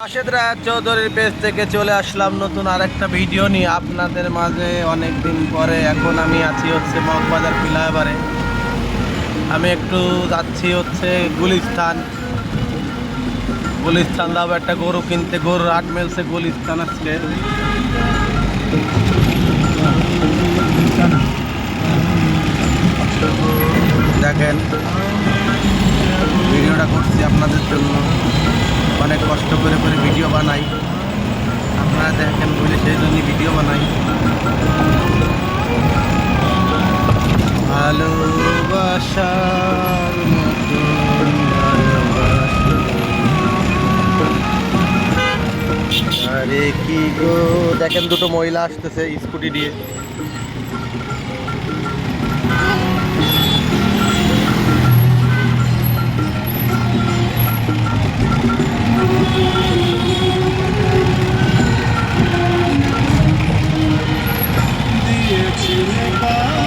রাশেদ রায় চৌধুরীর পেজ থেকে চলে আসলাম নতুন আরেকটা ভিডিও নিয়ে আপনাদের মাঝে অনেক দিন পরে। এখন আমি আছি হচ্ছে মগবাজার ফ্লাইওভারে। আমি একটু যাচ্ছি হচ্ছে গুলিস্তান যাবো একটা গরু কিনতে। গরুর হাট মেলছে গুলিস্তান আজকে। দেখেন ভিডিওটা করছি আপনাদের জন্য, অনেক কষ্ট করে ভিডিও বানাই। আপনারা দেখেন বলে সেই জন্যই ভিডিও বানাই। ভালোবাসার মতন ভালোবাসা। আরে কি গো, দেখেন দুটো মহিলা আসতেছে স্কুটি দিয়ে।